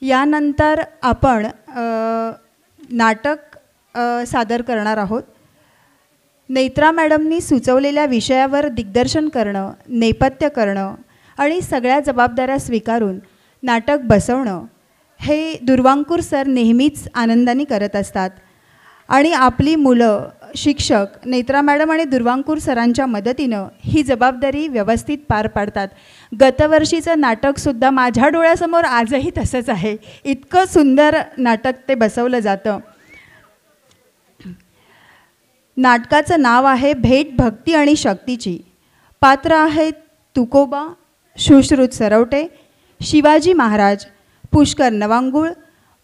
यानंतर आपण नाटक सादर करणार आहोत. नेत्रा मॅडमनी सुचवलेल्या विषयावर दिग्दर्शन करणं, नेपथ्य करणं आणि सगळ्या जबाबदाऱ्या स्वीकारून नाटक बसवणं हे दुर्वांकूर सर नेहमीच आनंदाने करत असतात. आणि आपली मुलं, शिक्षक नेत्रा मॅडम आणि दुर्वांकूर सरांच्या मदतीनं ही जबाबदारी व्यवस्थित पार पाडतात. गतवर्षीचं नाटकसुद्धा माझ्या डोळ्यासमोर आजही तसंच आहे. इतकं सुंदर नाटक ते बसवलं जातं. नाटकाचं नाव आहे भेट भक्ती आणि शक्तीची. पात्र आहेत तुकोबा, सुश्रुत सरवटे, शिवाजी महाराज, पुष्कर नवांगुळ,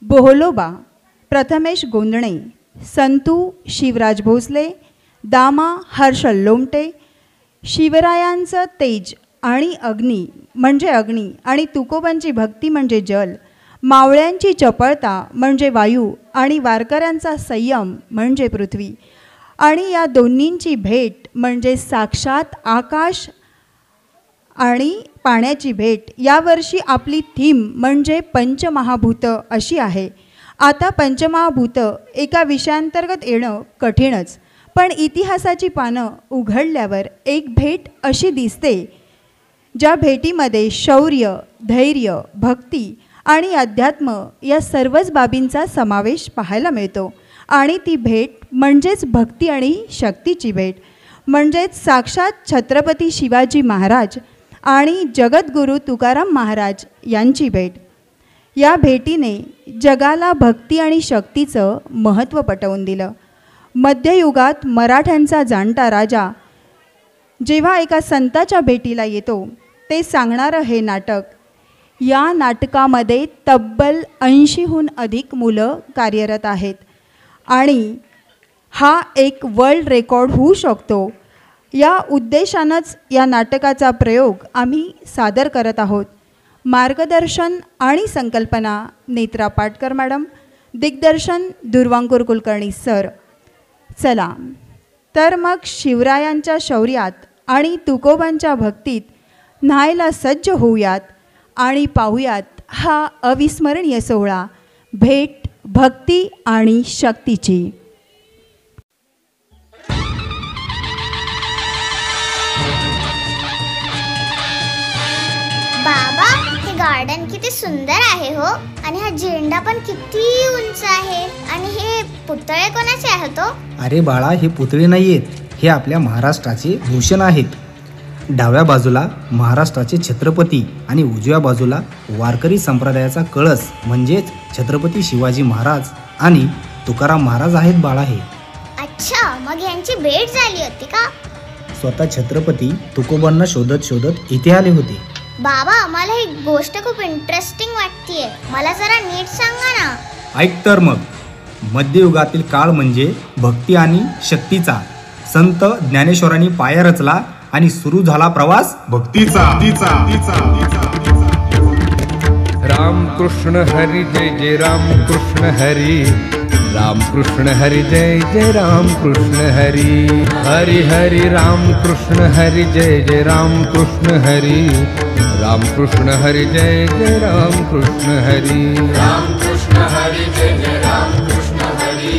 बोहलोबा, प्रथमेश गोंदणे, संतू शिवराज भोसले, दामा हर्षल लोमटे. शिवरायांचं तेज आणि अग्नी आणि तुकोबांची भक्ती म्हणजे जल, मावळ्यांची चपळता म्हणजे वायू आणि वारकऱ्यांचा संयम म्हणजे पृथ्वी. आणि या दोन्हींची भेट म्हणजे साक्षात आकाश आणि पाण्याची भेट. यावर्षी आपली थीम म्हणजे पंचमहाभूत अशी आहे. आता पंचमहाभूत एका विषयांतर्गत येणं कठीणच, पण इतिहासाची पानं उघडल्यावर एक भेट अशी दिसते ज्या भेटीमध्ये शौर्य, धैर्य, भक्ती आणि अध्यात्म या सर्वच बाबींचा समावेश पाहायला मिळतो. आणि ती भेट म्हणजेच भक्ती आणि शक्तीची भेट, म्हणजेच साक्षात छत्रपती शिवाजी महाराज आणि जगद्गुरू तुकाराम महाराज यांची भेट. या भेटीने जगाला भक्ती आणि शक्तीचं महत्त्व पटवून दिलं. मध्ययुगात मराठ्यांचा जाणता राजा जेव्हा एका संताच्या भेटीला येतो ते सांगणारं हे नाटक. या नाटकामध्ये तब्बल 80हून अधिक मुलं कार्यरत आहेत आणि हा एक वर्ल्ड रेकॉर्ड होऊ शकतो या उद्देशानंच या नाटकाचा प्रयोग आम्ही सादर करत आहोत. मार्गदर्शन आणि संकल्पना नेत्रा पाटकर मॅडम, दिग्दर्शन दुर्वांकूर कुलकर्णी सर. चला तर मग शिवरायांच्या शौर्यात आणि तुकोबांच्या भक्तीत न्हायला सज्ज होऊयात आणि पाहूयात हा अविस्मरणीय सोहळा, भेट भक्ती आणि शक्तीची. बाबा, हे गार्डन किती सुंदर आहे हो. आणि हा झेंडा पण किती उंच आहे. आणि हे पुतळे कोणाचे आहेत हो? अरे बाळा, हे पुतळे नाहीयेत, हे आपल्या महाराष्ट्राचे भूषण आहेत. डाव्या बाजूला महाराष्ट्राचे छत्रपती आणि उजव्या बाजूला वारकरी संप्रदायाचा कळस म्हणजेच छत्रपती शिवाजी महाराज आणि तुकाराम महाराज आहेत बाळा हे. अच्छा, मग यांची भेट झाली होती का? स्वतः छत्रपती तुकोबांना शोधत शोधत इथे आले होते. बाबा, मला ही गोष्ट खूप इंटरेस्टिंग वाटतेय. मला जरा नीट सांगा ना. ऐक तर मग. मध्ययुगातील काळ म्हणजे भक्ती आणि शक्तीचा. संत ज्ञानेश्वरांनी पाया रचला आणि सुरू झाला प्रवास भक्तीचा. राम कृष्ण हरी जय जय राम कृष्ण हरी. राम कृष्ण हरी जय जय राम कृष्ण हरी. हरी हरी राम कृष्ण हरी जय जय राम कृष्ण हरी. राम कृष्ण हरी जय जय राम कृष्ण हरी. राम कृष्ण हरी जय जय राम कृष्ण हरी.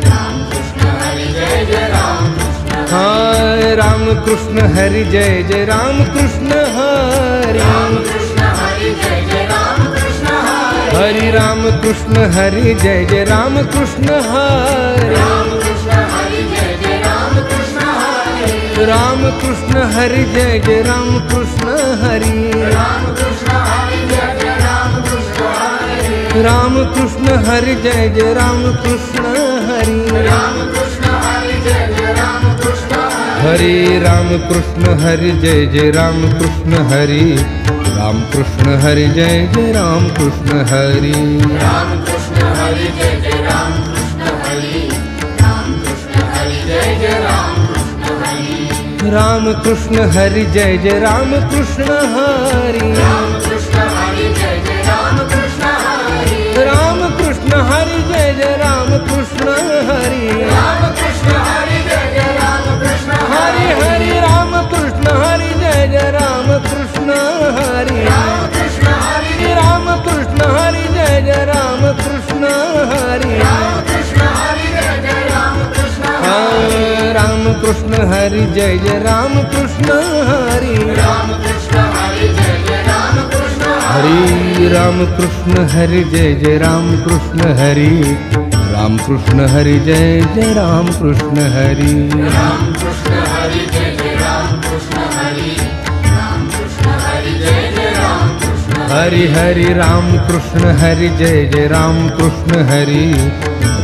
राम कृष्ण हरी जय जय राम कृष्ण हरी. राम कृष्ण हरी जय जय राम कृष्ण हरी. राम कृष्ण हरी जय जय राम कृष्ण हरी. हरी राम कृष्ण हरी जय जय राम कृष्ण हरी. राम कृष्ण हरी जय जय राम कृष्ण हरी. राम कृष्ण हरी जय जय राम कृष्ण हरी. राम कृष्ण हरी जय जय राम कृष्ण हरी. राम कृष्ण हरी जय जय राम कृष्ण हरी. राम कृष्ण हरी जय जय राम कृष्ण हरी. राम कृष्ण हरी जय जय राम कृष्ण हरी. राम कृष्ण हरी जय जय राम कृष्ण हरी. राम कृष्ण हरी जय जय राम कृष्ण हरी. राम कृष्ण हरी जय जय राम कृष्ण हरी. राम कृष्ण हरी जय जय राम कृष्ण हरी. राम कृष्ण हरी जय जय राम कृष्ण हरी. राम कृष्ण हरी जय जय राम कृष्ण हरी. राम कृष्ण हरी जय जय राम कृष्ण हरी. हरी राम कृष्ण हरी जय जय राम कृष्ण हरी. राम कृष्ण हरी. राम कृष्ण हरी जय हरी जय जय राम कृष्ण हरी राम कृष्ण हरी जय जय राम कृष्ण हरी राम कृष्ण हरी जय जय राम कृष्ण हरी राम कृष्ण हरी जय जय राम कृष्ण हरी राम कृष्ण हरी जय जय राम कृष्ण हरी राम कृष्ण हरी जय जय राम कृष्ण हरी हरि राम कृष्ण हरि जय जय राम कृष्ण हरि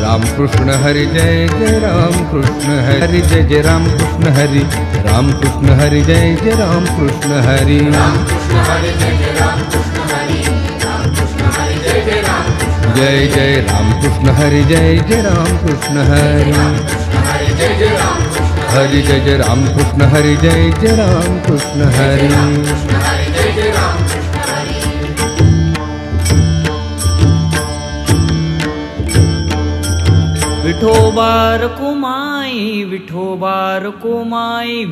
राम कृष्ण हरि जय जय राम कृष्ण हरि जय जय राम कृष्ण हरि राम कृष्ण हरि जय जय राम कृष्ण हरि राम कृष्ण हरि जय जय राम कृष्ण हरि राम कृष्ण हरि जय जय राम जय जय राम कृष्ण हरि जय जय राम कृष्ण हरि जय जय राम हरि जय जय राम कृष्ण हरि जय जय राम कृष्ण हरि जय जय राम विठोबार कुमाई विठोबार कुमाई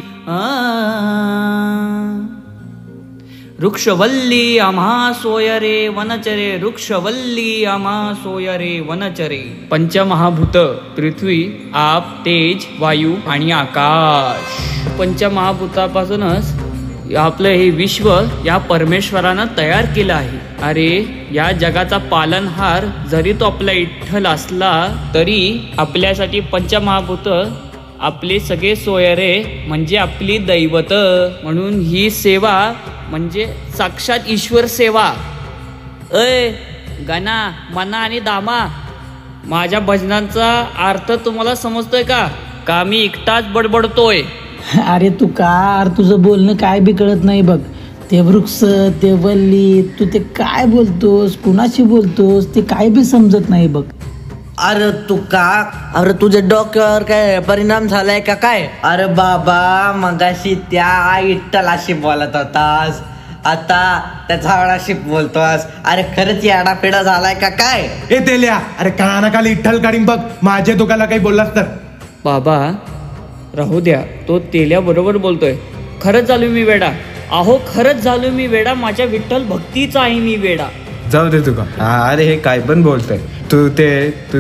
वृक्षवल्ली आम्हा सोयरे वनचरे वृक्षवल्ली आम्हा सोयरे वनचरे पंचमहाभूत पृथ्वी आप तेज वायू आणि आकाश पंचमहाभूतापासूनच आपलं हे विश्व या परमेश्वरानं तयार केलं आहे. अरे या जगाचा पालनहार जरी तो आपला विठ्ठल असला तरी आपल्यासाठी पंचमहाभूत आपले सगळे सोयरे म्हणजे आपली दैवत. म्हणून ही सेवा म्हणजे साक्षात ईश्वर सेवा. अय गणा मना आणि दामा माझ्या भजनांचा अर्थ तुम्हाला समजतोय का मी एकटाच बडबडतोय. अरे तू का तुझं बोलणं काय बी कळत नाही बघ. ते वृक्ष ते वल्ली तू ते काय बोलतोस कुणाशी बोलतोस ते काय बी समजत नाही बघ. अरे तू का अरे तुझ्या डोक्यावर काय परिणाम झालाय का काय? अरे बाबा मगाशी त्या विठ्ठलाशी बोलत होतास आता त्या झाडाशी बोलतोस. अरे खरंच याडापेडा झालाय का काय? ए तेल्या अरे कानाखाली विठ्ठल काढीन बघ माझ्या दुखाला काही बोललास तर. बाबा राहू द्या तो तेल्या बरोबर बोलतोय. खरंच झालो मी वेडा. अहो खरंच झालो मी वेडा. माझ्या विठ्ठल भक्तीचा आहे मी वेडा. जाऊ दे तुका. अरे हे काय पण बोलतोय तू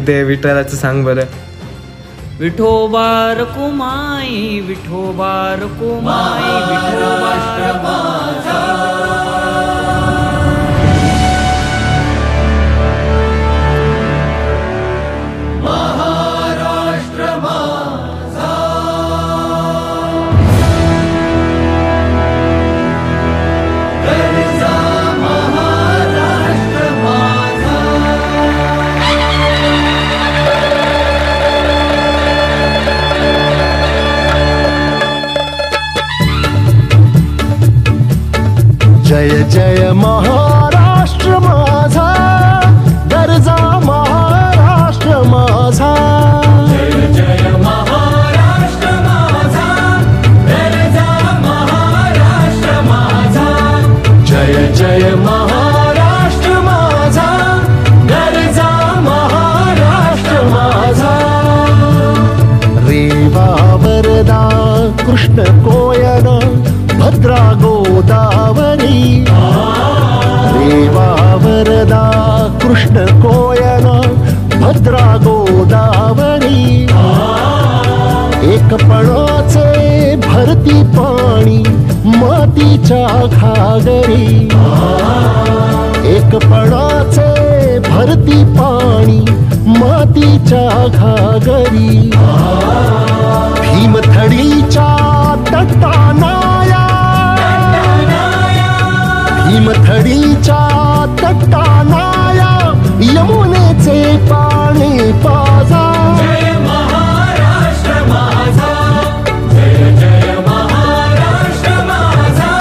ते विठ्ठलाचं सांग बरं. विठोबार कुमाई विठोबार कुमाई विठोबार माझा महाराष्ट्र माझा गरजा महाराष्ट्र माझा. जय जय महाराष्ट्र माझा गरजा महाराष्ट्र माझा. जय जय महाराष्ट्र माझा गरजा महाराष्ट्र माझा. जय जय महाराष्ट्र माझा गरजा महाराष्ट्र माझा. रेवा वरदा कृष्ण कोयना भद्रा गोदावरी. रेवा वरदा कृष्ण कोयना भद्रा गोदावरी. एकपणाचे भरती पाणी मातीच्या घागरी. एकपणाचे भरती पाणी मातीच्या घागरी. भीमथडीच्या तटानाया भीमथडीच्या तटानाया यमुनेचे पाणी पाजा. जय महाराष्ट्र माझा जय जय महाराष्ट्र माझा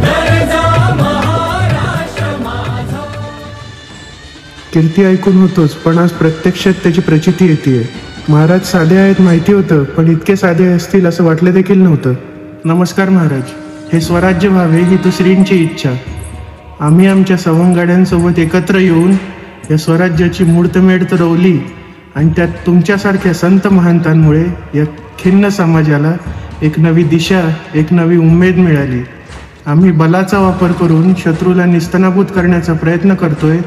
गरजा महाराष्ट्र माझा. कीर्ती ऐकून होतोच पण आज प्रत्यक्षात त्याची प्रचिती येते. महाराज साधे आहेत माहिती होतं पण इतके साधे असतील असं वाटलं देखील नव्हतं. नमस्कार महाराज. हे स्वराज्य व्हावे ही श्रींची इच्छा. आम्ही आमच्या सवंगड्यांसोबत एकत्र येऊन या स्वराज्याची मूर्तमेढ रोवली आणि त्यात तुमच्यासारख्या संत महंतांमुळे या खिन्न समाजाला एक नवी दिशा एक नवी उमेद मिळाली. आम्ही बलाचा वापर करून शत्रूला निस्तनाभूत करण्याचा प्रयत्न करतोय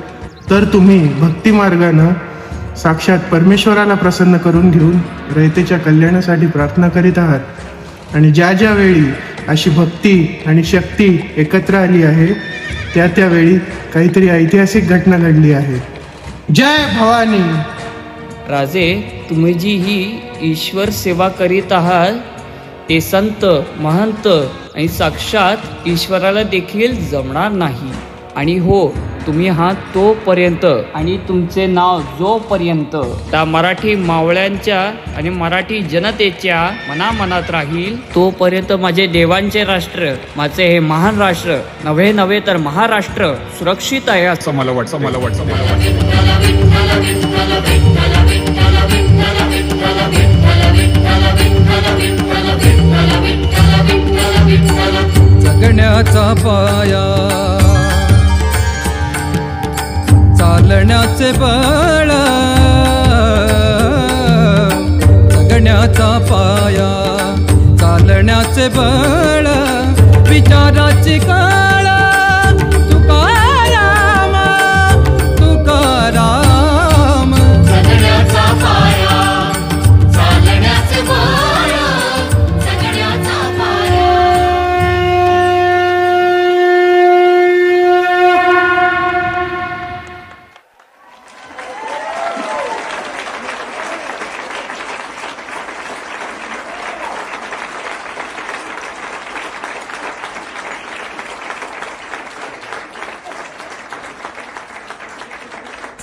तर तुम्ही भक्तिमार्गानं साक्षात परमेश्वराला प्रसन्न करून घेऊन रयतेच्या कल्याणासाठी प्रार्थना करीत आहात. आणि ज्या ज्या वेळी अशी भक्ती आणि शक्ती एकत्र आली आहे त्या त्यावेळी काहीतरी ऐतिहासिक घटना घडली आहे. जय भवानी. राजे, तुम्ही जी ही ईश्वर सेवा करीत आहात ते संत, महंत आणि साक्षात ईश्वराला देखील जमणार नाही. आणि हो, तुम्ही आहात तोपर्यंत आणि तुमचे नाव जोपर्यंत त्या मराठी मावळ्यांच्या आणि मराठी जनतेच्या मनामनात राहील तोपर्यंत माझे देवांचे राष्ट्र, माझे हे महान राष्ट्र, नव्हे तर महाराष्ट्र सुरक्षित आहे असं मला वाटतं. जगण्याचा पाया, चालण्याचे बळ, जगण्याचा पाया, चालण्याचे बळ, विचाराची काळ, तुकाराम तुकाराम. जगण्याचा पाया, चालण्याचे बळ, जगण्याचा पाया.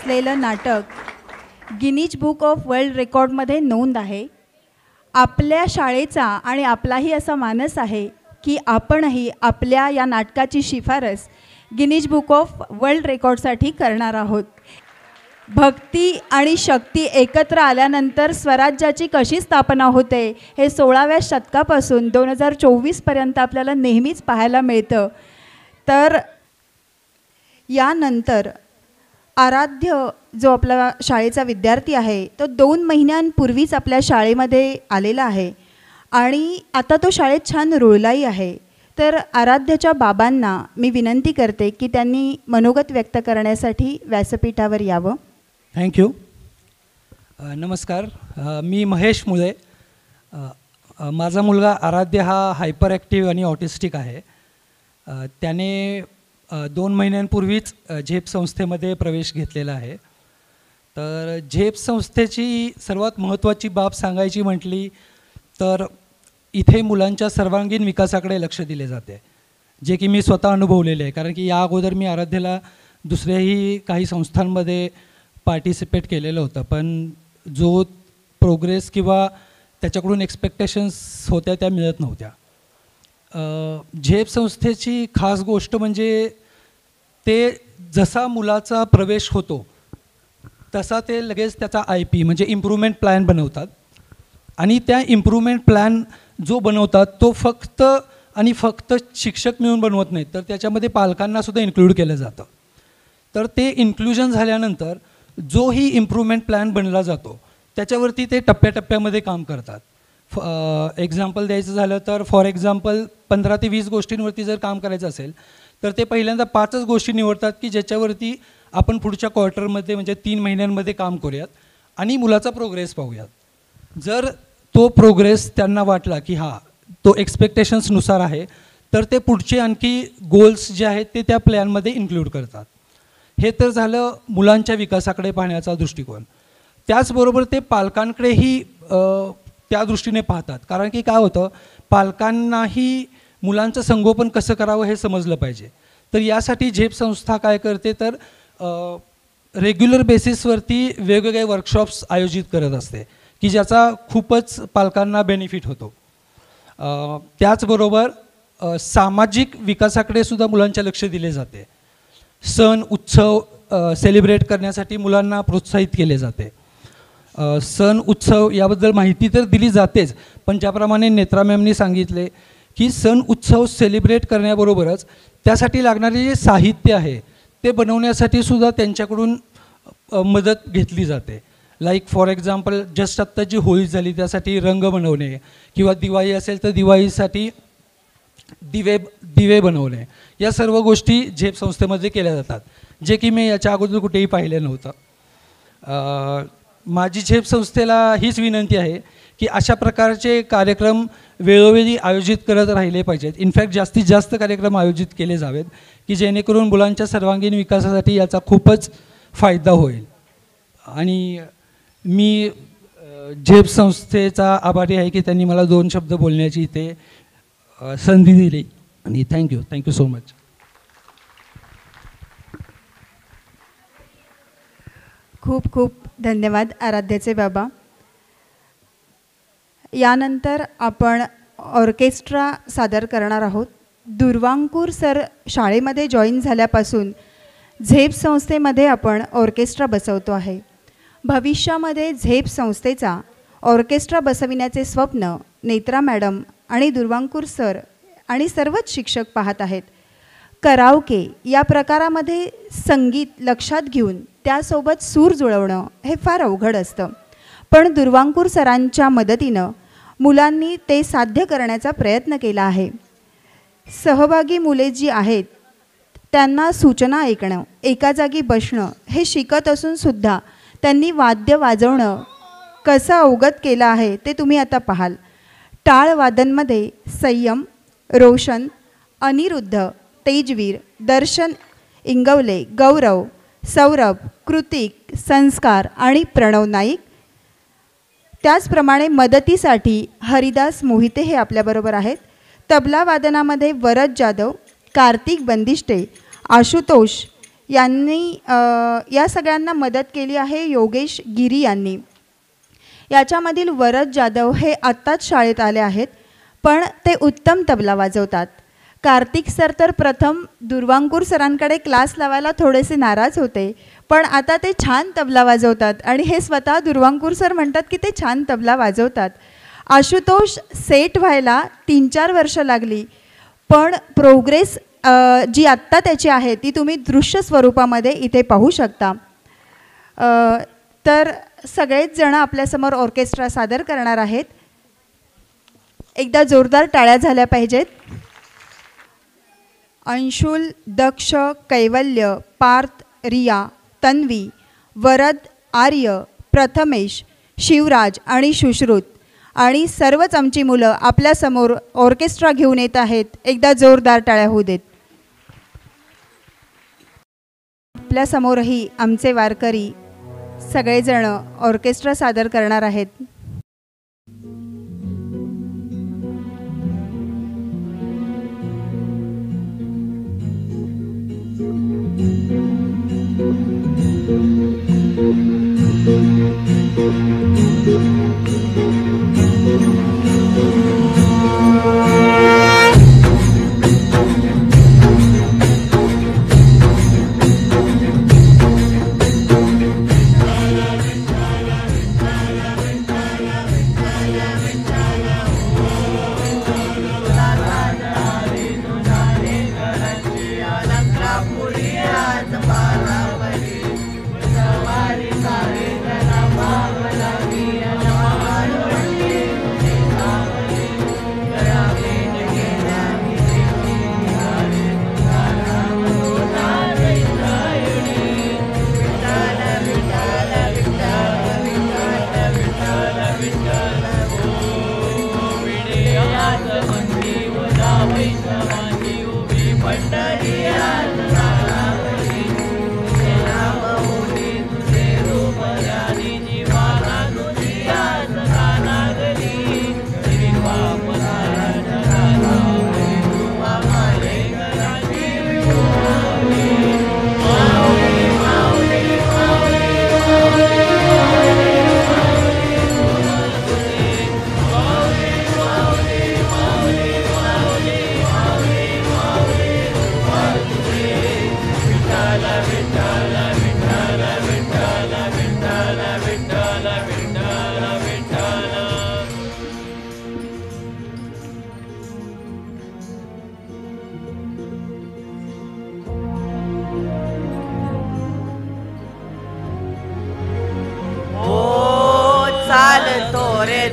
असलेलं नाटक गिनीज बुक ऑफ वर्ल्ड रेकॉर्डमध्ये नोंद आहे. आपल्या शाळेचा आणि आपलाही असा मानस आहे की आपणही आपल्या या नाटकाची शिफारस गिनीज बुक ऑफ वर्ल्ड रेकॉर्डसाठी करणार आहोत. भक्ती आणि शक्ती एकत्र आल्यानंतर स्वराज्याची कशी स्थापना होते हे 16व्या शतकापासून 2024पर्यंत आपल्याला नेहमीच पाहायला मिळतं. तर यानंतर आराध्य जो आपला शाळेचा विद्यार्थी आहे तो 2 महिन्यांपूर्वीच आपल्या शाळेमध्ये आलेला आहे आणि आता तो शाळेत छान रुळलाही आहे. तर आराध्याच्या बाबांना मी विनंती करते की त्यांनी मनोगत व्यक्त करण्यासाठी व्यासपीठावर यावं. थँक्यू. नमस्कार, मी महेश मुळे. माझा मुलगा आराध्य हा हायपर ॲक्टिव्ह आणि ऑटिस्टिक आहे. त्याने 2 महिन्यांपूर्वीच झेप संस्थेमध्ये प्रवेश घेतलेला आहे. तर झेप संस्थेची सर्वात महत्त्वाची बाब सांगायची म्हटली तर इथे मुलांच्या सर्वांगीण विकासाकडे लक्ष दिले जाते, जे की मी स्वतः अनुभवलेले आहे. कारण की या अगोदर मी आराध्यला दुसऱ्याही काही संस्थांमध्ये पार्टिसिपेट केलेलं होतं, पण जो प्रोग्रेस किंवा त्याच्याकडून एक्सपेक्टेशन्स होत्या त्या मिळत नव्हत्या. झेप संस्थेची खास गोष्ट म्हणजे ते जसा मुलाचा प्रवेश होतो तसा ते लगेच त्याचा IP म्हणजे इम्प्रूव्हमेंट प्लॅन बनवतात आणि त्या इम्प्रूव्हमेंट प्लॅन जो बनवतात तो फक्त आणि फक्त शिक्षक मिळून बनवत नाहीत, तर त्याच्यामध्ये पालकांनासुद्धा इन्क्लूड केलं जातं. तर ते इन्क्लुजन झाल्यानंतर जोही इम्प्रूव्हमेंट प्लॅन बनला जातो त्याच्यावरती ते टप्प्याटप्प्यामध्ये काम करतात. एक्झाम्पल द्यायचं झालं तर फॉर एक्झाम्पल 15 ते 20 गोष्टींवरती जर काम करायचं असेल तर ते पहिल्यांदा 5च गोष्टी निवडतात की ज्याच्यावरती आपण पुढच्या क्वार्टरमध्ये म्हणजे 3 महिन्यांमध्ये काम करूयात आणि मुलाचा प्रोग्रेस पाहूयात. जर तो प्रोग्रेस त्यांना वाटला की हां तो एक्सपेक्टेशन्सनुसार आहे तर ते पुढचे आणखी गोल्स जे आहेत ते त्या प्लॅनमध्ये इन्क्लूड करतात. हे तर झालं मुलांच्या विकासाकडे पाहण्याचा दृष्टिकोन. त्याचबरोबर ते पालकांकडेही त्या दृष्टीने पाहतात, कारण की काय होतं पालकांनाही मुलांचं संगोपन कसं करावं हे समजलं पाहिजे. तर यासाठी झेप संस्था काय करते तर रेग्युलर बेसिसवरती वेगवेगळे वर्कशॉप्स आयोजित करत असते की ज्याचा खूपच पालकांना बेनिफिट होतो. त्याचबरोबर सामाजिक विकासाकडे सुद्धा मुलांच्या लक्ष दिले जाते. सण उत्सव सेलिब्रेट करण्यासाठी मुलांना प्रोत्साहित केले जाते. सण उत्सव याबद्दल माहिती तर दिली जातेच, पण ज्याप्रमाणे नेत्रा मॅमनी सांगितले की सण उत्सव सेलिब्रेट करण्याबरोबरच त्यासाठी लागणारे जे साहित्य आहे ते बनवण्यासाठी सुद्धा त्यांच्याकडून मदत घेतली जाते. लाईक फॉर एक्झाम्पल जस्ट आत्ता जी होळी झाली त्यासाठी रंग बनवणे किंवा दिवाळी असेल तर दिवाळीसाठी दिवे बनवणे, या सर्व गोष्टी झेप संस्थेमध्ये केल्या जातात, जे की मी याच्या अगोदर कुठेही पाहिलं नव्हतं. माझी झेप संस्थेला हीच विनंती आहे की अशा प्रकारचे कार्यक्रम वेळोवेळी आयोजित करत राहिले पाहिजेत. इनफॅक्ट जास्तीत जास्त कार्यक्रम आयोजित केले जावेत की जेणेकरून मुलांच्या सर्वांगीण विकासासाठी याचा खूपच फायदा होईल. आणि मी झेप संस्थेचा आभारी आहे की त्यांनी मला 2 शब्द बोलण्याची इथे संधी दिली. आणि थँक्यू सो मच. खूप खूप धन्यवाद आराध्याचे बाबा. यानंतर आपण ऑर्केस्ट्रा सादर करणार आहोत. दुर्वांकूर सर शाळेमध्ये जॉईन झाल्यापासून झेप संस्थेमध्ये आपण ऑर्केस्ट्रा बसवतो आहे. भविष्यामध्ये झेप संस्थेचा ऑर्केस्ट्रा बसविण्याचे स्वप्न नेत्रा मॅडम आणि दुर्वांकूर सर आणि सर्वच शिक्षक पाहत आहेत. कराओके या प्रकारामध्ये संगीत लक्षात घेऊन त्यासोबत सूर जुळवणं हे फार अवघड असतं, पण दुर्वांकूर सरांच्या मदतीनं मुलांनी ते साध्य करण्याचा प्रयत्न केला आहे. सहभागी मुले जी आहेत त्यांना सूचना ऐकणं, एका जागी बसणं हे शिकत असूनसुद्धा त्यांनी वाद्य वाजवणं कसं अवगत केलं आहे ते तुम्ही आता पाहाल. टाळवादनमध्ये संयम, रोशन, अनिरुद्ध, तेजवीर, दर्शन इंगवले, गौरव, सौरभ, कृतिक, संस्कार आणि प्रणव नाईक. त्याचप्रमाणे मदतीसाठी हरिदास मोहिते हे आपल्याबरोबर आहेत. तबला वादनामध्ये वरद जाधव, कार्तिक बंदिष्टे, आशुतोष यांनी या सगळ्यांना मदत केली आहे योगेश गिरी यांनी. याच्यामधील वरद जाधव हे आत्ताच शाळेत आले आहेत, पण ते उत्तम तबला वाजवतात. कार्तिक सर तर प्रथम दुर्वांकूर सरांकडे क्लास लावायला थोडेसे नाराज होते, पण आता ते छान तबला वाजवतात आणि हे स्वतः दुर्वांकूर सर म्हणतात की ते छान तबला वाजवतात. आशुतोष सेट व्हायला 3-4 वर्ष लागली, पण प्रोग्रेस जी आत्ता त्याची आहे ती तुम्ही दृश्य स्वरूपामध्ये इथे पाहू शकता. तर सगळेच जण आपल्यासमोर ऑर्केस्ट्रा सादर करणार आहेत. एकदा जोरदार टाळ्या झाल्या पाहिजेत. अंशुल, दक्ष, कैवल्य, पार्थ, रिया, तन्वी, वरद, आर्य, प्रथमेश, शिवराज आणि सुश्रुत आणि सर्वच आमची मुलं आपल्यासमोर ऑर्केस्ट्रा घेऊन येत आहेत. एकदा जोरदार टाळ्या होऊ देत. आपल्यासमोरही आमचे वारकरी सगळेजण ऑर्केस्ट्रा सादर करणार आहेत.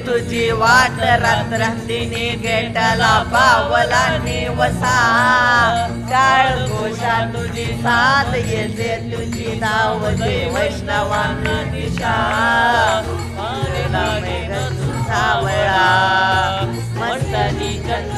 तुझी वाट रात्रंदिनी गेटला बावला निवसा काळ घोषा तुझी साथ येते तुझी नाव दे वैष्णवांना दिशा मेघ तुझा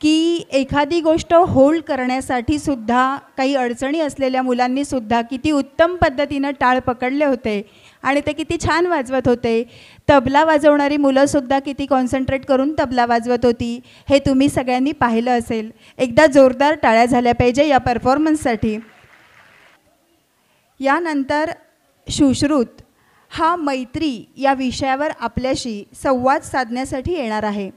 की एखादी गोष्ट होल्ड करण्यासाठी सुद्धा काही अडचणी असलेल्या मुलांनी सुद्धा किती उत्तम पद्धतीनं टाळ पकडले होते आणि ते किती छान वाजवत होते. तबला वाजवणारी मुलंसुद्धा किती कॉन्सन्ट्रेट करून तबला वाजवत होती हे तुम्ही सगळ्यांनी पाहिलं असेल. एकदा जोरदार टाळ्या झाल्या पाहिजे या परफॉर्मन्ससाठी. यानंतर सुश्रुत हा मैत्री या विषयावर आपल्याशी संवाद साधण्यासाठी येणार आहे.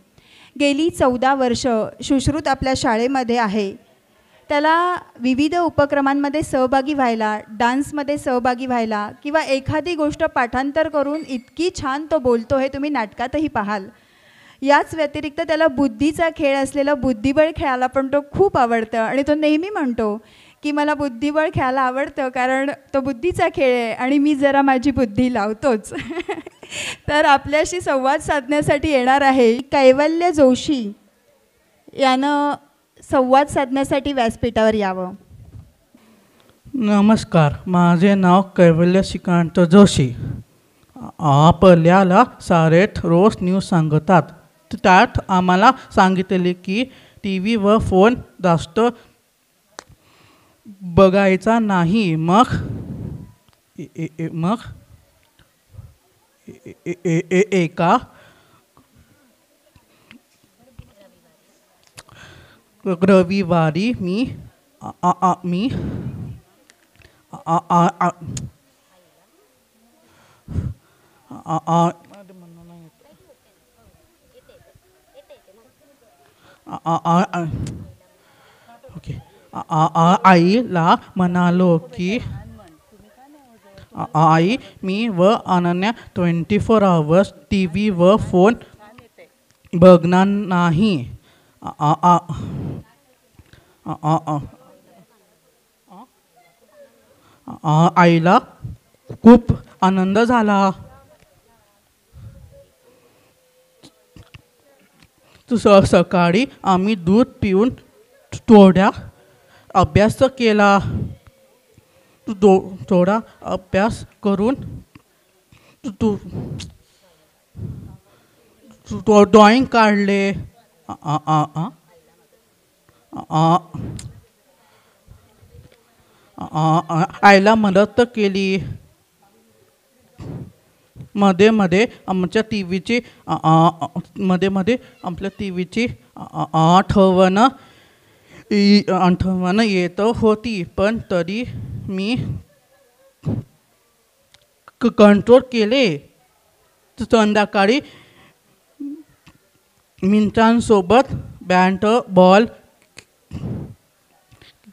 गेली 14 वर्ष सुश्रुत आपल्या शाळेमध्ये आहे. त्याला विविध उपक्रमांमध्ये सहभागी व्हायला, डान्समध्ये सहभागी व्हायला किंवा एखादी गोष्ट पाठांतर करून इतकी छान तो बोलतो हे तुम्ही नाटकातही पाहाल. याच व्यतिरिक्त त्याला बुद्धीचा खेळ असलेलं बुद्धिबळ खेळायला पण तो खूप आवडतं आणि तो नेहमी म्हणतो की मला बुद्धिबळ खेळायला आवडतं कारण तो बुद्धीचा खेळ आहे आणि मी जरा माझी बुद्धी लावतोच. तर आपल्याशी संवाद साधण्यासाठी येणार आहे कैवल्य जोशी. यानं संवाद साधण्यासाठी व्यासपीठावर यावं. नमस्कार, माझे नाव कैवल्य श्रीकांत जोशी. आपल्याला शाळेत रोज न्यूज सांगतात. त्यात आम्हाला सांगितले की टी व्ही व फोन जास्त बघायचा नाही. मग एका रविवारी मी आईला म्हणालो की आई, मी व अनन्या 24 आवर्स टी व्ही व फोन बघणार नाही. आईला खूप आनंद झाला. सकाळी आम्ही दूध पिऊन थोडा अभ्यास केला. थोडा अभ्यास करून ड्रॉइंग काढले. आईला मदत केली. मध्ये मध्ये आमच्या टी व्हीची आठवण येत होती, पण तरी मी कंट्रोल केले. संध्याकाळी मित्रांसोबत बॅट बॉल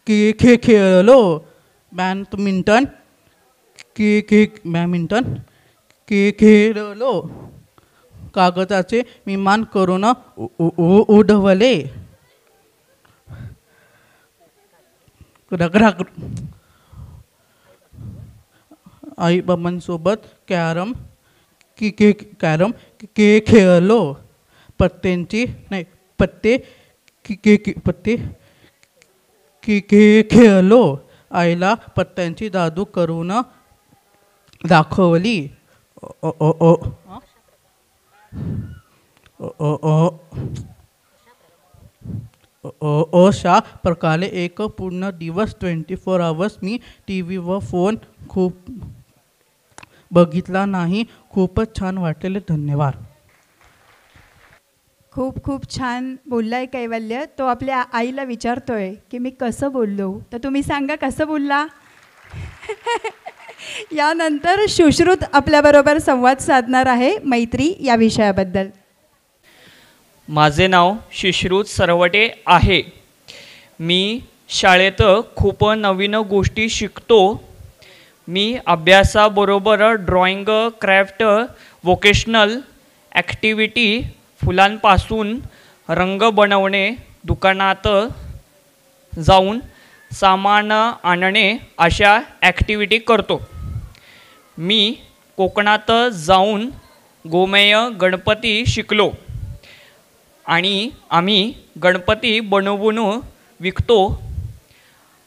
खेळलो. बॅडमिंटन खेळलो. कागदाचे विमान करून उडवले. आई बाबांसोबत कॅरम खेळलो. पत्ते खेळलो. आईला पत्त्यांची जादू करून दाखवली. अशा प्रकारे एक पूर्ण दिवस 24 आवर्स मी टी व्ही व फोन खूप बघितला नाही. खूपच छान वाटलेले. धन्यवाद. खूप खूप छान बोललाय कैवल्य. तो आपल्या आईला विचारतोय की मी कसं बोललो, तर तुम्ही सांगा कसं बोलला. यानंतर सुश्रुत आपल्याबरोबर संवाद साधणार आहे मैत्री या विषयाबद्दल. माझे नाव सुश्रुत सरवटे आहे. मी शाळेत खूप नवीन गोष्टी शिकतो. मी अभ्यासाबरोबर ड्रॉइंग, क्राफ्ट, वोकेशनल ॲक्टिव्हिटी, फुलांपासून रंग बनवणे, दुकानात जाऊन सामान आणणे अशा ॲक्टिव्हिटी करतो. मी कोकणात जाऊन गोमेय गणपती शिकलो आणि आम्ही गणपती बनवून विकतो.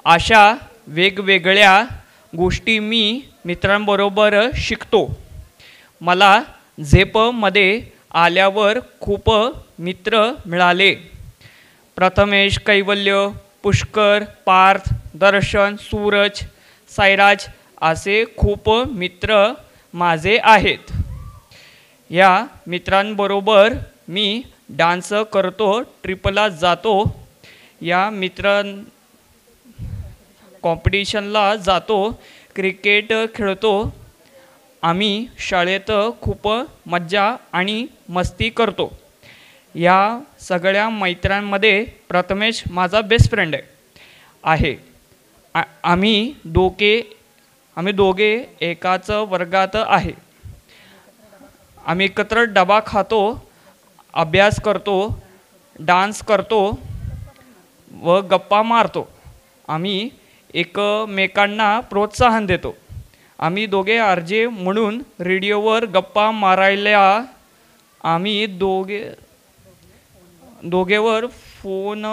अशा वेगवेगळ्या गोष्टी मी मित्रांबरोबर शिकतो. मला झेपमध्ये आल्यावर खूप मित्र मिळाले. प्रथमेश, कैवल्य, पुष्कर, पार्थ, दर्शन, सूरज, साईराज असे खूप मित्र माझे आहेत. या मित्रांबरोबर मी डान्स करतो, ट्रिपला जातो, या कॉम्पिटिशनला जातो, क्रिकेट खेळतो. आम्ही शाळेत खूप मज्जा आणि मस्ती करतो. या सगळ्या मित्रांमध्ये प्रथमेश माझा बेस्ट फ्रेंड आहे. आम्ही दोघे एकाच वर्गात आहे. आम्ही एकत्र डबा खातो, अभ्यास करतो, डान्स करतो व गप्पा मारतो. आम्ही एकमेकांना प्रोत्साहन देतो. आम्ही दोघे आरजे म्हणून रेडिओवर गप्पा मारायला आम्ही दोघेवर फोन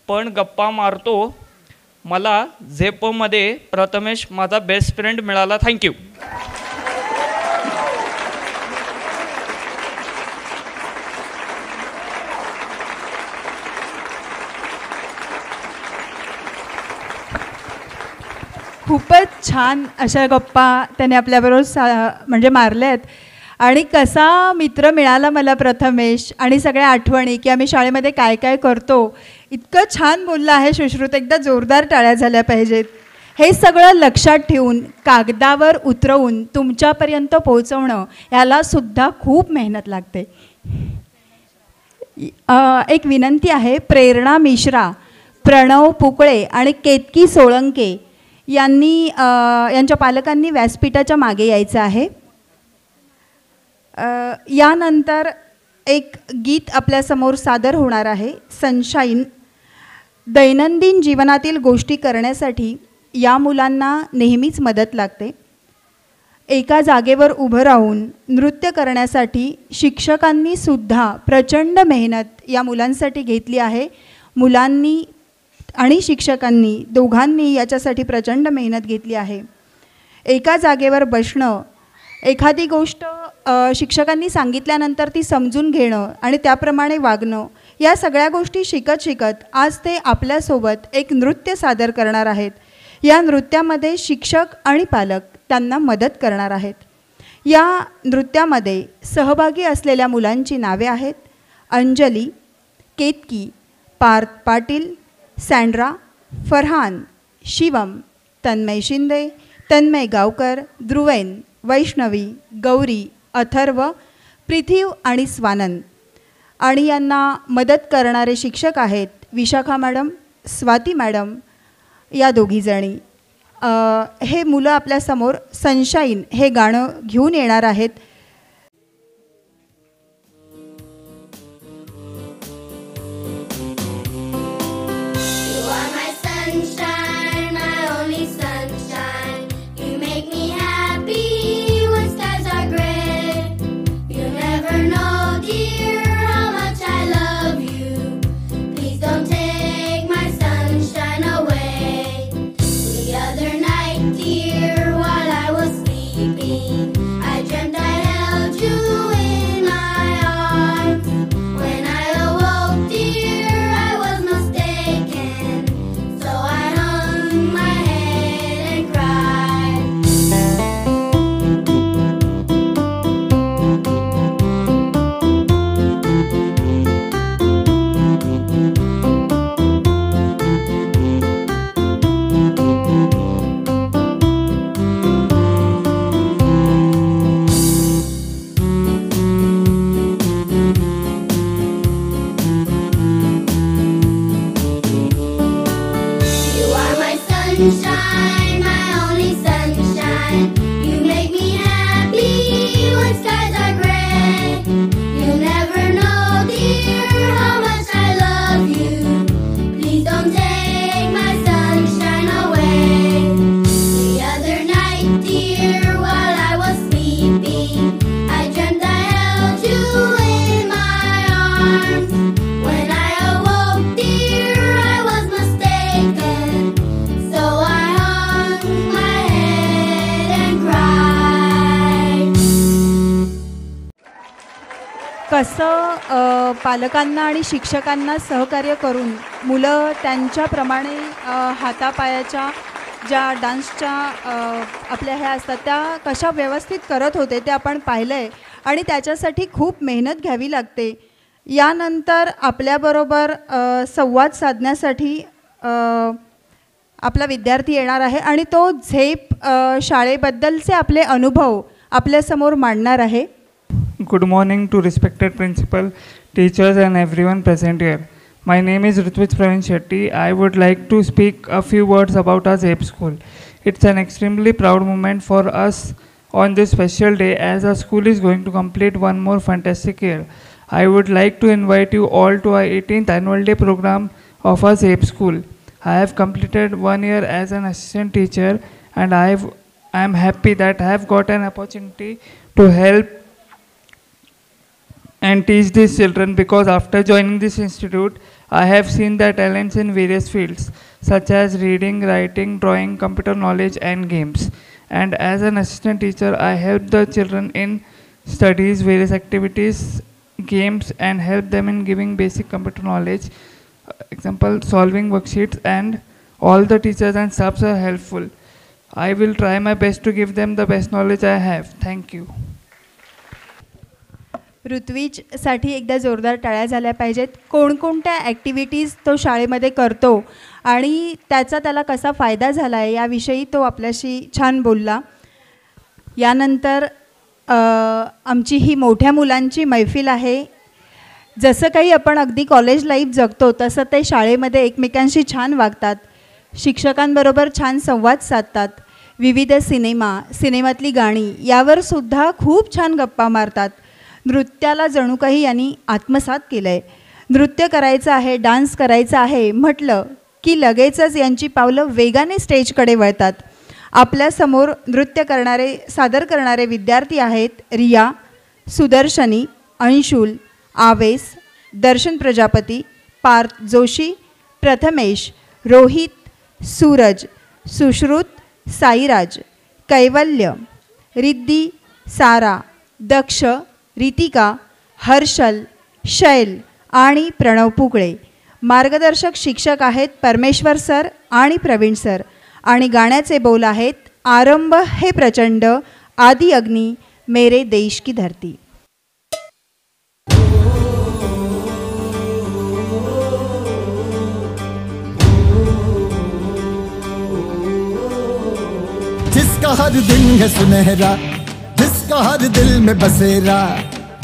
पण गप्पा मारतो. मला झेपमध्ये प्रथमेश माझा बेस्ट फ्रेंड मिळाला. थँक्यू. खूपच छान अशा गप्पा त्याने आपल्याबरोबर म्हणजे मारल्या आहेत. आणि कसा मित्र मिळाला मला प्रथमेश, आणि सगळ्या आठवणी की आम्ही शाळेमध्ये काय काय करतो. इतकं छान बोललं आहे सुश्रुत, एकदा जोरदार टाळ्या झाल्या पाहिजेत. हे सगळं लक्षात ठेवून कागदावर उतरवून तुमच्यापर्यंत पोहोचवणं यालासुद्धा खूप मेहनत लागते. एक विनंती आहे, प्रेरणा मिश्रा, प्रणव पुकळे आणि केतकी सोळंके यांच्या पालकांनी व्यासपीठाच्या मागे यायचं आहे. यानंतर एक गीत आपल्यासमोर सादर होणार आहे, सनशाईन. दैनंदिन जीवनातील गोष्टी करण्यासाठी या मुलांना नेहमीच मदत लागते. एका जागेवर उभं राहून नृत्य करण्यासाठी शिक्षकांनी सुद्धा प्रचंड मेहनत या मुलांसाठी घेतली आहे. मुलांनी आणि शिक्षकांनी दोघांनी याच्यासाठी प्रचंड मेहनत घेतली आहे. एका जागेवर बसणं, एखादी गोष्ट शिक्षकांनी सांगितल्यानंतर ती समजून घेणं आणि त्याप्रमाणे वागणं, या सगळ्या गोष्टी शिकत शिकत आज ते आपल्यासोबत एक नृत्य सादर करणार आहेत. या नृत्यामध्ये शिक्षक आणि पालक त्यांना मदत करणार आहेत. या नृत्यामध्ये सहभागी असलेल्या मुलांची नावे आहेत: अंजली, केतकी, पार्थ पाटील, सँड्रा, फरहान, शिवम, तन्मय शिंदे, तन्मय गावकर, ध्रुवेन, वैष्णवी, गौरी, अथर्व, पृथिव आणि स्वानंद. आणि यांना मदत करणारे शिक्षक आहेत विशाखा मॅडम, स्वाती मॅडम, या दोघीजणी. हे मुलं आपल्यासमोर सनशाईन हे गाणं घेऊन येणार आहेत. I dreamt I कसं पालकांना आणि शिक्षकांना सहकार्य करून मुलं त्यांच्याप्रमाणे हातापायाच्या ज्या डान्सच्या आपल्या ह्या असतात त्या कशा व्यवस्थित करत होते ते आपण पाहिलं आहे आणि त्याच्यासाठी खूप मेहनत घ्यावी लागते. यानंतर आपल्याबरोबर संवाद साधण्यासाठी आपला विद्यार्थी येणार आहे आणि तो झेप शाळेबद्दलचे आपले अनुभव आपल्यासमोर मांडणार आहे. Good morning to respected principal, teachers and everyone present here. My name is Rutvij Praveen Shetty. I would like to speak a few words about our ZEP school. It's an extremely proud moment for us on this special day as our school is going to complete one more fantastic year. I would like to invite you all to our 18th annual day program of our ZEP school. I have completed 1 year as an assistant teacher and I am happy that I have got an opportunity to help and teach these children because after joining this institute, I have seen their talents in various fields such as reading, writing, drawing, computer knowledge and games. And as an assistant teacher, I help the children in studies, various activities, games and help them in giving basic computer knowledge. Example, solving worksheets and all the teachers and staffs are helpful. I will try my best to give them the best knowledge I have. Thank you. ऋत्विजसाठी एकदा जोरदार टाळ्या झाल्या पाहिजेत. कोणकोणत्या activities तो शाळेमध्ये करतो आणि त्याचा त्याला कसा फायदा झाला आहे याविषयी तो आपल्याशी छान बोलला. यानंतर आमची ही मोठ्या मुलांची मैफिल आहे. जसं काही आपण अगदी कॉलेज लाईफ जगतो तसं ते शाळेमध्ये एकमेकांशी छान वागतात, शिक्षकांबरोबर छान संवाद साधतात, विविध सिनेमातली गाणी यावर सुद्धा खूप छान गप्पा मारतात. नृत्याला जणू काही यांनी आत्मसात केलं आहे. नृत्य करायचं आहे, डान्स करायचा आहे म्हटलं की लगेचच यांची पावलं वेगाने स्टेजकडे वळतात. आपल्यासमोर सादर करणारे विद्यार्थी आहेत रिया, सुदर्शनी, अंशुल, आवेश, दर्शन प्रजापती, पार्थ जोशी, प्रथमेश, रोहित, सूरज, सुश्रुत, साईराज, कैवल्य, रिद्धी, सारा, दक्ष, रितिका, हर्षल, शैल आणि प्रणव पुकळे. मार्गदर्शक शिक्षक आहेत परमेश्वर सर आणि प्रवीण सर आणि गाण्याचे बोल आहेत आरंभ हे प्रचंड, आदि अग्नि, मेरे देश की धरती. जिसका हर दिन है सुनहरा, जिसका हर दिल में बसेरा,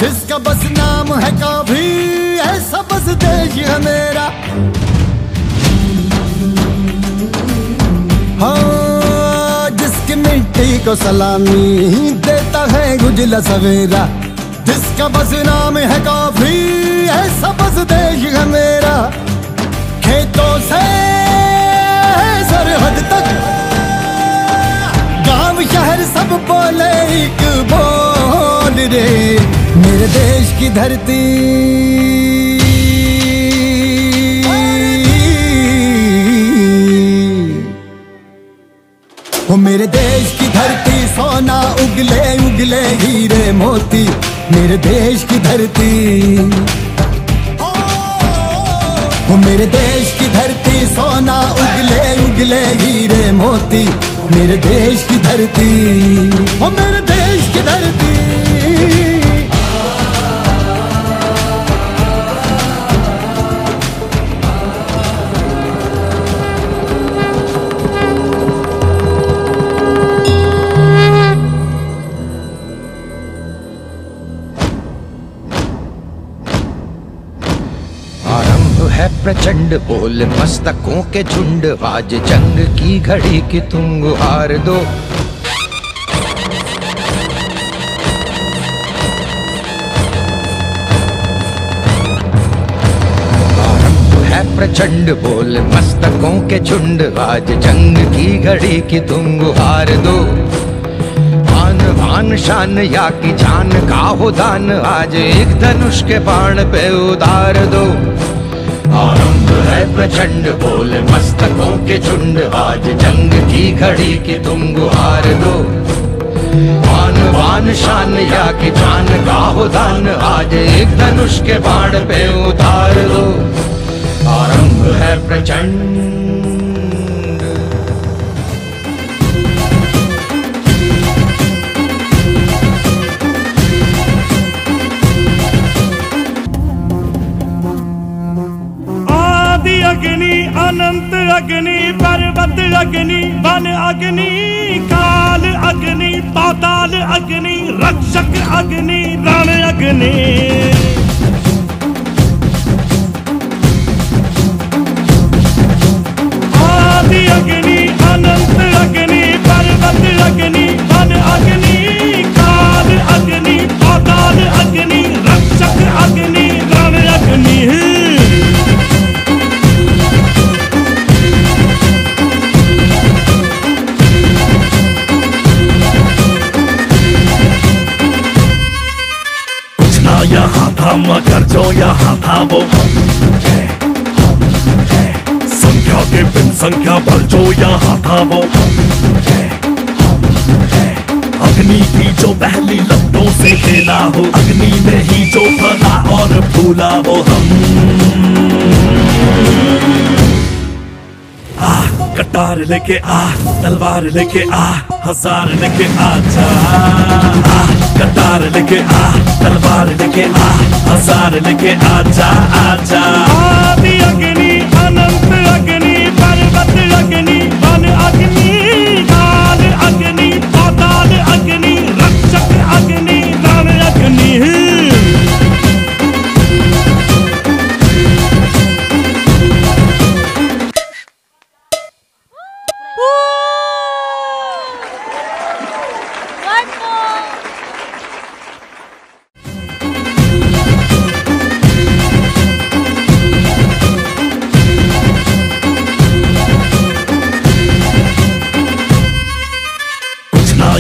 जिसका बस नाम है काफी, ऐसा बस देश है मेरा. हाँ, जिसकी मिट्टी को सलामी देता है गुजला सवेरा, जिसका बस नाम है काफी, ऐसा बस देश है मेरा. खेतों से सरहद तक गांव शहर सब बोले एक बोल रे, मेरे देश की धरती. वो मेरे देश की धरती, सोना उगले उगले हीरे मोती, मेरे देश की धरती. वो मेरे देश की धरती, सोना उगले उगले हीरे मोती, मेरे देश की धरती. वो मेरे देश की धरती. है प्रचंड बोल मस्तकों के झुंड, आज जंग की घड़ी की तुम गुहार दो. आरंभ है प्रचंड बोल मस्तकों के झुंड, आज जंग की घड़ी की तुम गुहार दो. आन बान शान या की जान का हो दान, आज एक धनुष के बाण पे उतार दो. आरंभ है प्रचंड बोल मस्तकों के झुंड, आज जंग की घड़ी की तुम गुहार दो. आन बान भान शान या कि जान का हो दान, आज एक धनुष के बाण पे उतार दो। आरंभ है प्रचंड। अग्नि अनंत अग्नि पर्वत अग्नि वन अग्नि काल अग्नि पाताल अग्नि रक्षक अग्नि रण अग्नि। आदि अग्नि अनंत अग्नि पर्वत अग्नि वन अग्नि काल अग्नि पाताल अग्नि रक्षक अग्नि रण अग्नि। यहाँ था मगर जो यहाँ था वो संख्या के बिन संख्या पर जो यहाँ था वो अग्नि की जो पहली लपटों से खेला हो, अग्नि में ही जो फला और फूला वो हम। कटार लेके आ, तलवार लेके आ, हजार लेके आजा। कटार लेके आ, तलवार लेके आ, हजार लेके आजा आजा। आदि अग्नि अनंत अग्नि पर्वत अग्नि वन अग्नि काल अग्नि पाताल अग्नि रक्षक अग्नि रण अग्नि।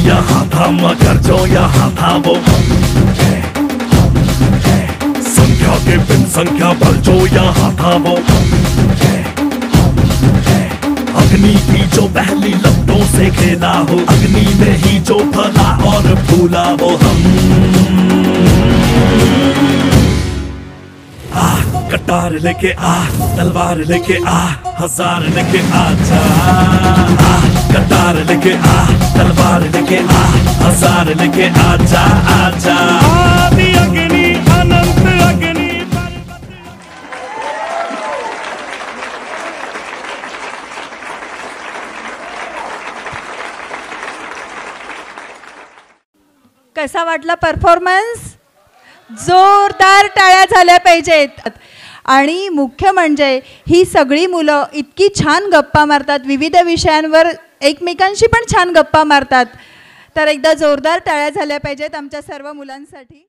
यहाँ था मगर जो यहाँ था वो संख्या के बिन संख्या पर जो यहाँ था वो अग्नि की जो पहली लपटों से खेला हो, अग्नि में ही जो फला और फूला वो हम। कटार लेके आ, तलवार लेके आ, हजार लेके आजा। कटार लेके आ, तलवार लेके आ, हजार लेके आजा आजा। आदि अग्नि अनंत अग्नि। कसा वाटला परफॉर्मन्स? जोरदार टाळ्या झाल्या पाहिजेत. आणि मुख्य म्हणजे ही सगळी मुलं इतकी छान गप्पा मारतात, विविध विषयांवर एकमेकांशी पण छान गप्पा मारतात. तर एकदा जोरदार टाळ्या झाल्या पाहिजेत आमच्या सर्व मुलांसाठी.